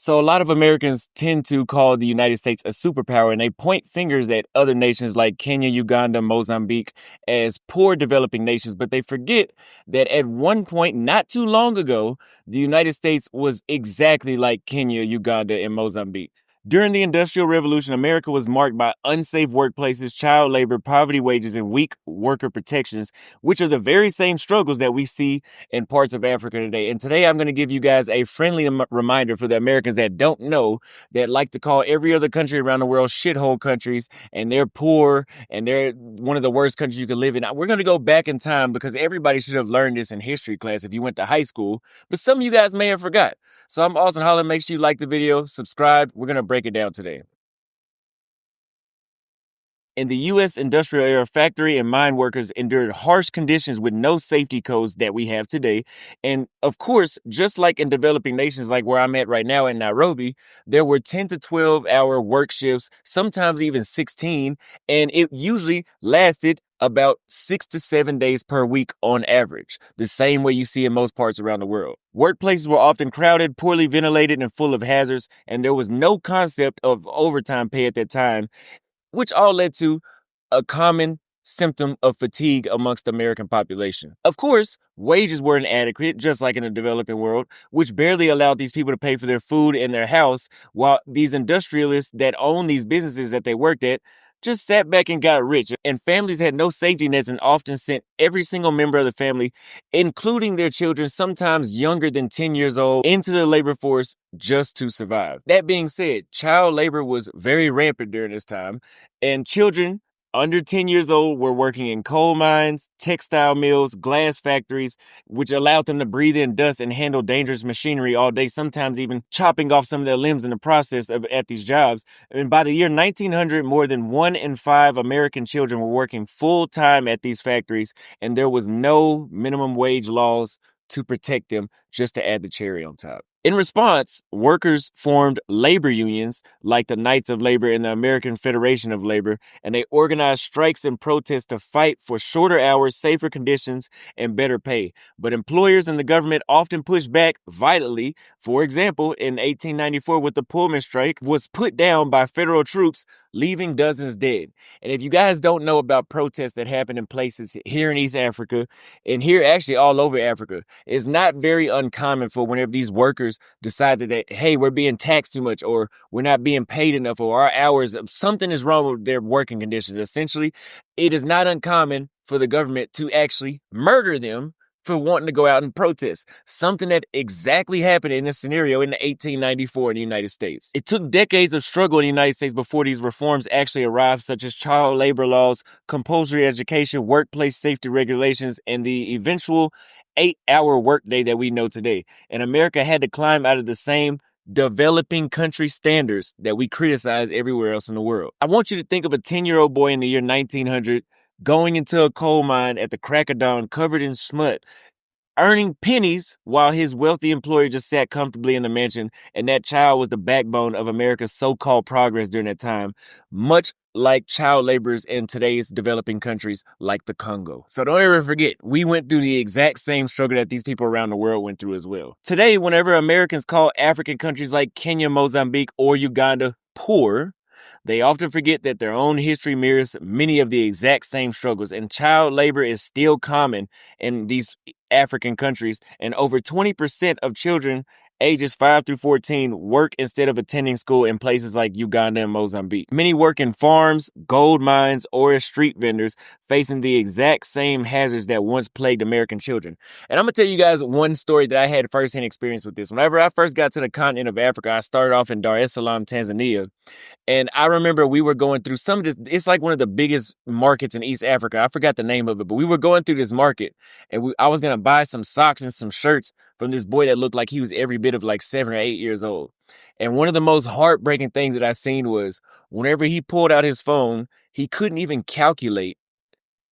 So a lot of Americans tend to call the United States a superpower and they point fingers at other nations like Kenya, Uganda, Mozambique as poor developing nations, but they forget that at one point not too long ago, the United States was exactly like Kenya, Uganda, and Mozambique. During the Industrial Revolution, America was marked by unsafe workplaces, child labor, poverty wages, and weak worker protections, which are the very same struggles that we see in parts of Africa today. And today I'm going to give you guys a friendly reminder for the Americans that don't know, that like to call every other country around the world shithole countries, and they're poor and they're one of the worst countries you can live in. We're going to go back in time because everybody should have learned this in history class if you went to high school, but some of you guys may have forgot. So I'm Austin Holland. Make sure you like the video, subscribe. We're going to break it down today. In the U.S. industrial era, factory and mine workers endured harsh conditions with no safety codes that we have today. And of course, just like in developing nations like where I'm at right now in Nairobi, there were 10 to 12-hour work shifts, sometimes even 16, and it usually lasted about 6 to 7 days per week on average, the same way you see in most parts around the world. Workplaces were often crowded, poorly ventilated, and full of hazards, and there was no concept of overtime pay at that time, which all led to a common symptom of fatigue amongst the American population. Of course, wages were inadequate, just like in the developing world, which barely allowed these people to pay for their food and their house, while these industrialists that owned these businesses that they worked at just sat back and got rich. And families had no safety nets and often sent every single member of the family, including their children, sometimes younger than 10 years old, into the labor force just to survive. That being said, child labor was very rampant during this time, and children under 10 years old were working in coal mines, textile mills, glass factories, which allowed them to breathe in dust and handle dangerous machinery all day, sometimes even chopping off some of their limbs in the process at these jobs. And by the year 1900, more than 1 in 5 American children were working full time at these factories, and there was no minimum wage laws to protect them, just to add the cherry on top. In response, workers formed labor unions like the Knights of Labor and the American Federation of Labor, and they organized strikes and protests to fight for shorter hours, safer conditions, and better pay. But employers and the government often pushed back violently. For example, in 1894, with the Pullman strike, was put down by federal troops, leaving dozens dead. And if you guys don't know about protests that happen in places here in East Africa, and here actually all over Africa, it's not very uncommon for whenever these workers decided that, hey, we're being taxed too much, or we're not being paid enough, or our hours, something is wrong with their working conditions. Essentially, it is not uncommon for the government to actually murder them for wanting to go out and protest. Something that exactly happened in this scenario in 1894 in the United States. It took decades of struggle in the United States before these reforms actually arrived, such as child labor laws, compulsory education, workplace safety regulations, and the eventual 8-hour workday that we know today. And America had to climb out of the same developing country standards that we criticize everywhere else in the world. I want you to think of a 10-year-old boy in the year 1900 going into a coal mine at the crack of dawn, covered in smut, earning pennies while his wealthy employer just sat comfortably in the mansion, and that child was the backbone of America's so-called progress during that time, much like child laborers in today's developing countries like the Congo. So don't ever forget, we went through the exact same struggle that these people around the world went through as well. Today, whenever Americans call African countries like Kenya, Mozambique, or Uganda poor, they often forget that their own history mirrors many of the exact same struggles, and child labor is still common in these African countries, and over 20% of children ages 5 through 14 work instead of attending school in places like Uganda and Mozambique. Many work in farms, gold mines, or as street vendors, facing the exact same hazards that once plagued American children. And I'm going to tell you guys one story that I had firsthand experience with this. Whenever I first got to the continent of Africa, I started off in Dar es Salaam, Tanzania. And I remember we were going through some of this, it's like one of the biggest markets in East Africa. I forgot the name of it, but we were going through this market, and I was going to buy some socks and some shirts from this boy that looked like he was every bit of like 7 or 8 years old. And one of the most heartbreaking things that I seen was whenever he pulled out his phone, he couldn't even calculate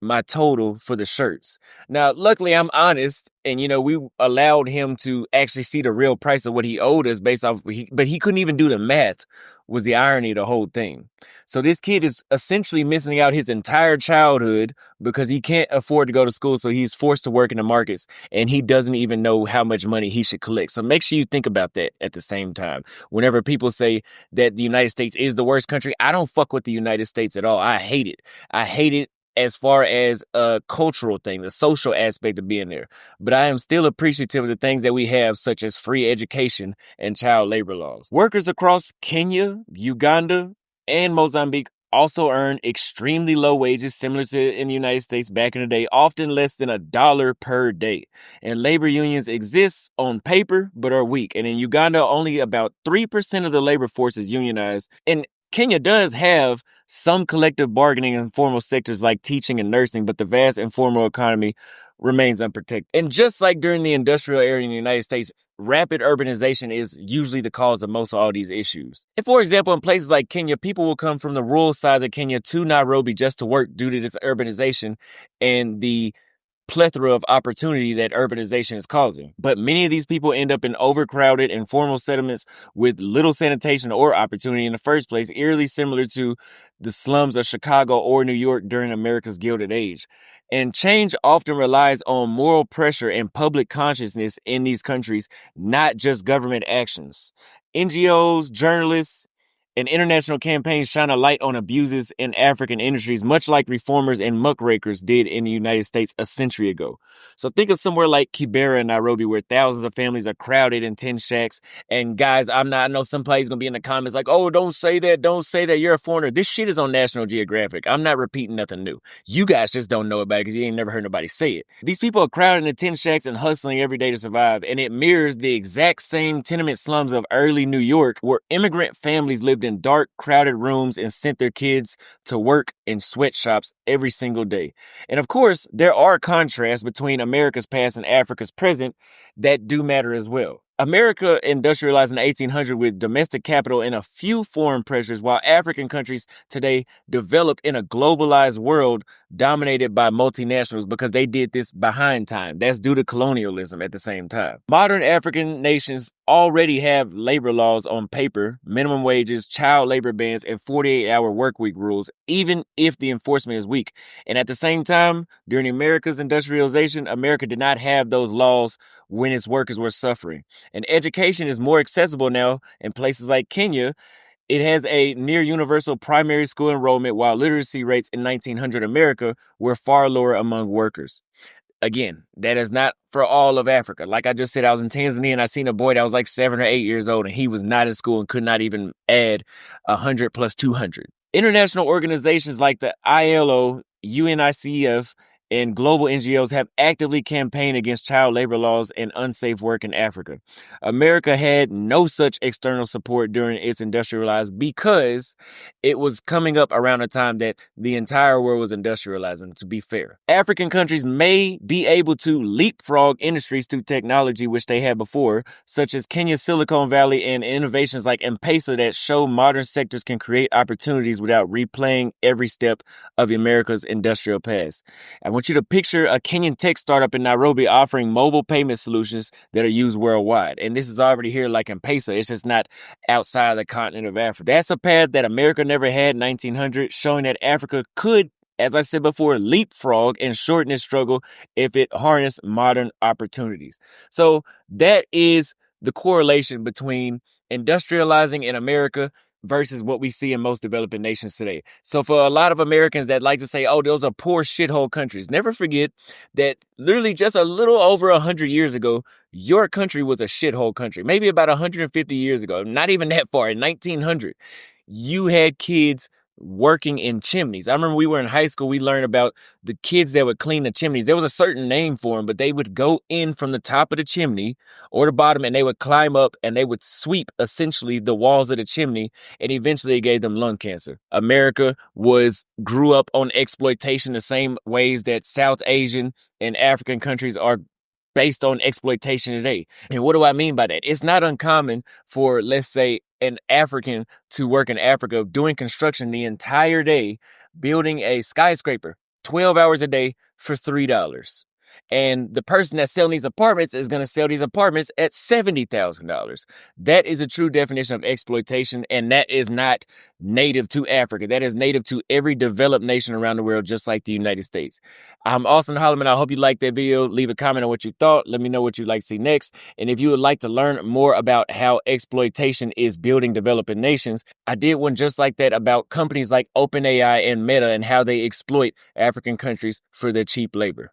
my total for the shirts. Now, luckily, I'm honest, and we allowed him to actually see the real price of what he owed us based off. But he couldn't even do the math. Was the irony of the whole thing? So this kid is essentially missing out his entire childhood because he can't afford to go to school, so he's forced to work in the markets, and he doesn't even know how much money he should collect. So make sure you think about that at the same time. Whenever people say that the United States is the worst country, I don't fuck with the United States at all. I hate it. I hate it as far as a cultural thing, the social aspect of being there. But I am still appreciative of the things that we have, such as free education and child labor laws. Workers across Kenya, Uganda, and Mozambique also earn extremely low wages, similar to in the United States back in the day, often less than $1 per day. And labor unions exist on paper, but are weak. And in Uganda, only about 3% of the labor force is unionized. And Kenya does have some collective bargaining in formal sectors like teaching and nursing, but the vast informal economy remains unprotected. And just like during the industrial era in the United States, rapid urbanization is usually the cause of most of all these issues. And for example, in places like Kenya, people will come from the rural sides of Kenya to Nairobi just to work due to this urbanization and the plethora of opportunity that urbanization is causing. But many of these people end up in overcrowded informal settlements with little sanitation or opportunity in the first place, eerily similar to the slums of Chicago or New York during America's Gilded Age. And change often relies on moral pressure and public consciousness in these countries, not just government actions. NGOs, journalists, and international campaigns shine a light on abuses in African industries, much like reformers and muckrakers did in the United States a century ago. So think of somewhere like Kibera in Nairobi, where thousands of families are crowded in tin shacks. And guys, I know somebody's going to be in the comments like, oh, don't say that, you're a foreigner. This shit is on National Geographic. I'm not repeating nothing new. You guys just don't know about it because you ain't never heard nobody say it. These people are crowded in the tin shacks and hustling every day to survive, and it mirrors the exact same tenement slums of early New York, where immigrant families lived in dark, crowded rooms and sent their kids to work in sweatshops every single day. And of course, there are contrasts between America's past and Africa's present that do matter as well. America industrialized in the 1800s with domestic capital and a few foreign pressures, while African countries today developed in a globalized world dominated by multinationals because they did this behind time. That's due to colonialism at the same time. Modern African nations already have labor laws on paper, minimum wages, child labor bans, and 48-hour workweek rules, even if the enforcement is weak. And at the same time, during America's industrialization, America did not have those laws when its workers were suffering. And education is more accessible now in places like Kenya. It has a near universal primary school enrollment, while literacy rates in 1900 America were far lower among workers. Again, that is not for all of Africa. Like I just said, I was in Tanzania and I seen a boy that was like 7 or 8 years old and he was not in school and could not even add 100 plus 200. International organizations like the ILO, UNICEF, and global NGOs have actively campaigned against child labor laws and unsafe work in Africa. America had no such external support during its industrialized because it was coming up around a time that the entire world was industrializing, to be fair. African countries may be able to leapfrog industries through technology which they had before, such as Kenya's Silicon Valley and innovations like M-Pesa that show modern sectors can create opportunities without replaying every step of America's industrial past. I want you to picture a Kenyan tech startup in Nairobi offering mobile payment solutions that are used worldwide. And this is already here like M-Pesa. It's just not outside of the continent of Africa. That's a path that America never had in 1900, showing that Africa could, as I said before, leapfrog and shorten its struggle if it harnessed modern opportunities. So that is the correlation between industrializing in America versus what we see in most developing nations today. So for a lot of Americans that like to say, oh, those are poor shithole countries, never forget that literally just a little over 100 years ago, your country was a shithole country. Maybe about 150 years ago, not even that far, in 1900, you had kids working in chimneys. I remember we were in high school, we learned about the kids that would clean the chimneys. There was a certain name for them, but they would go in from the top of the chimney or the bottom and they would climb up and they would sweep essentially the walls of the chimney, and eventually it gave them lung cancer. America grew up on exploitation the same ways that South Asian and African countries are based on exploitation today. And what do I mean by that? It's not uncommon for, let's say, an African to work in Africa doing construction the entire day, building a skyscraper 12 hours a day for $3. And the person that's selling these apartments is going to sell these apartments at $70,000. That is a true definition of exploitation, and that is not native to Africa. That is native to every developed nation around the world, just like the United States. I'm Austin Holloman. I hope you liked that video. Leave a comment on what you thought. Let me know what you'd like to see next. And if you would like to learn more about how exploitation is building developing nations, I did one just like that about companies like OpenAI and Meta and how they exploit African countries for their cheap labor.